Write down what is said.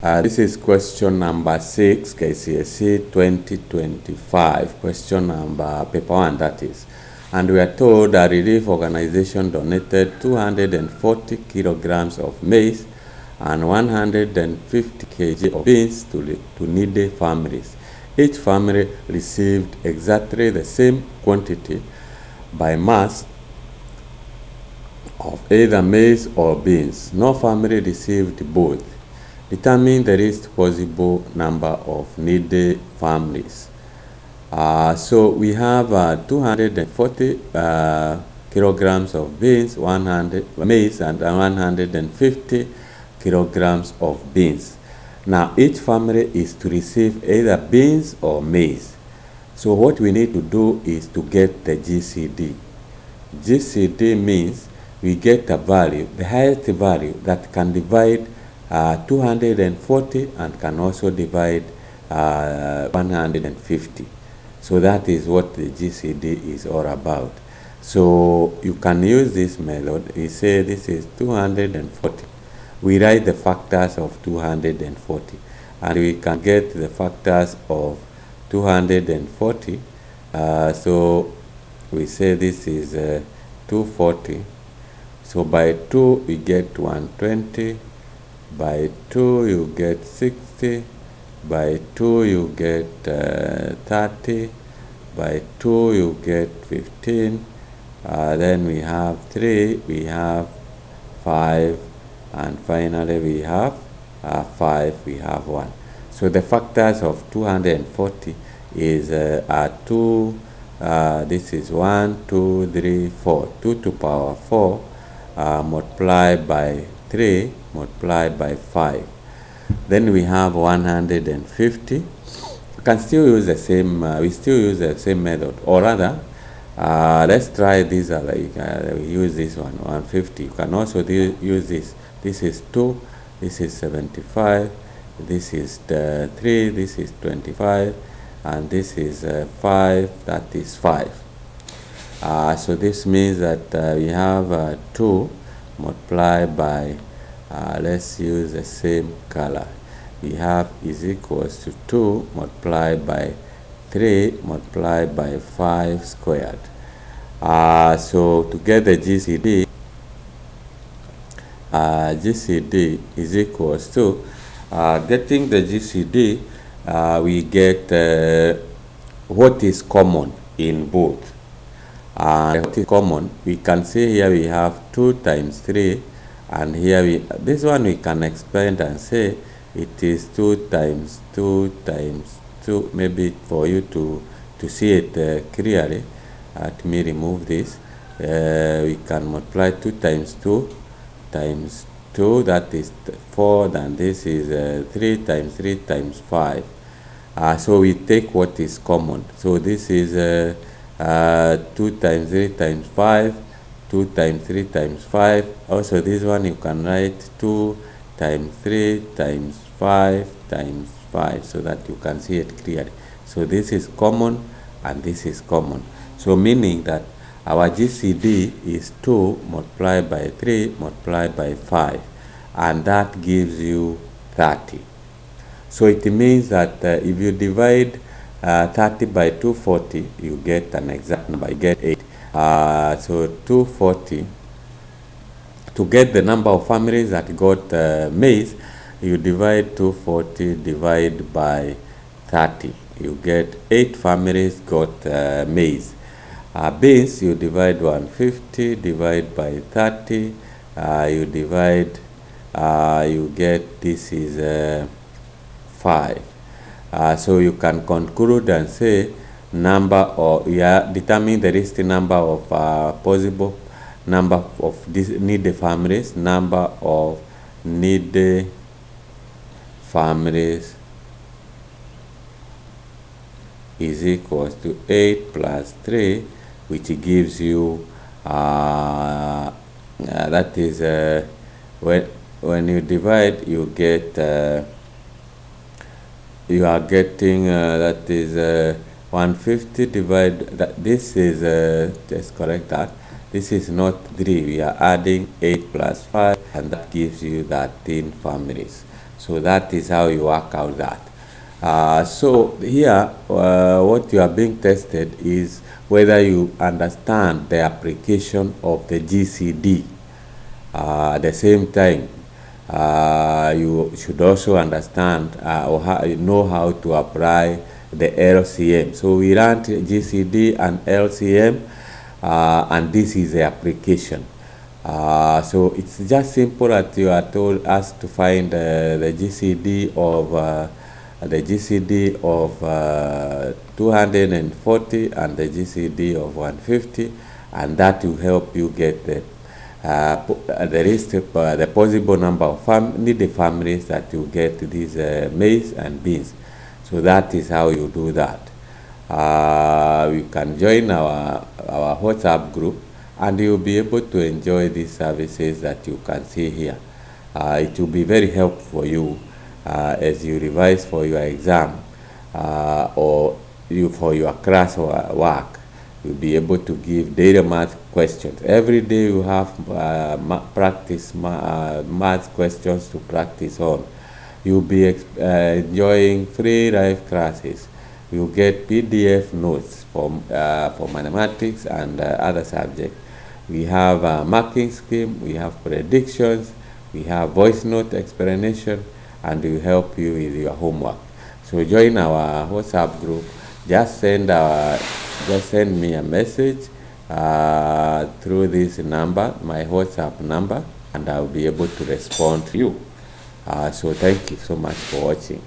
This is question number 6, Kcse 2025, question number paper 1, that is. And we are told a relief organization donated 240 kilograms of maize and 150 kg of beans to needy families. Each family received exactly the same quantity by mass of either maize or beans. No family received both. Determine the least possible number of needy families. So we have 240 kilograms of beans, 100 maize, and 150 kilograms of beans. Now each family is to receive either beans or maize. So what we need to do is to get the GCD. GCD means we get a value, the highest value that can divide 240 and can also divide 150. So that is what the GCD is all about. So you can use this method. We say this is 240. We write the factors of 240 and we can get the factors of 240. So we say this is 240. So by 2 we get 120. By 2 you get 60, by 2 you get 30, by 2 you get 15, then we have 3, we have 5, and finally we have 5, we have 1. So the factors of 240 is 2, this is 1, 2, 3, 4, 2 to power 4 multiplied by 3 multiplied by 5. Then we have 150. You can still use the same, we still use the same method, or rather, let's try this, we use this one, 150. You can also use this. This is 2, this is 75, this is 3, this is 25, and this is 5, that is 5. So this means that we have 2 multiplied by, let's use the same color. We have is equals to 2 multiplied by 3 multiplied by 5 squared. So to get the GCD, GCD is equals to, getting the GCD, we get what is common in both. What is common, we can see here we have 2 times 3, and here this one we can expand and say it is 2 times 2 times 2, maybe for you to see it clearly. Let me remove this. We can multiply 2 times 2 times 2, that is 4, and this is 3 times 3 times 5. So we take what is common. So this is 2 times 3 times 5, 2 times 3 times 5. Also this one you can write 2 times 3 times 5 times 5, so that you can see it clearly. So this is common and this is common. So meaning that our GCD is 2 multiplied by 3 multiplied by 5, and that gives you 30. So it means that if you divide 30 by 240, you get an exact number, you get 8. So 240, to get the number of families that got maize, you divide 240 divided by 30, you get 8 families got maize. Beans, you divide 150 divided by 30, you divide, you get, this is 5. So you can conclude and say number, or determine the least number of possible number of needy families. Number of needy families is equals to 8 plus 3, which gives you that is when you divide, you get you are getting that is 150 divided, that this is just correct that this is not 3, we are adding 8 plus 5, and that gives you 13 families. So that is how you work out that. So here, what you are being tested is whether you understand the application of the GCD. At the same time, you should also understand or know how to apply the LCM. So we learned GCD and LCM, and this is the application. So it's just simple that you are told us to find the GCD of 240 and the GCD of 150, and that will help you get the list of the possible number of needy families that you get these maize and beans. So that is how you do that. You can join our WhatsApp group, and you'll be able to enjoy these services that you can see here. It will be very helpful for you as you revise for your exam or for your class or work. You'll be able to give daily math questions. Every day you have math questions to practice on. You'll be enjoying free live classes. You get PDF notes for mathematics and other subjects. We have a marking scheme, we have predictions, we have voice note explanation, and we help you with your homework. So join our WhatsApp group. Just send me a message through this number, my WhatsApp number, and I'll be able to respond to you. So thank you so much for watching.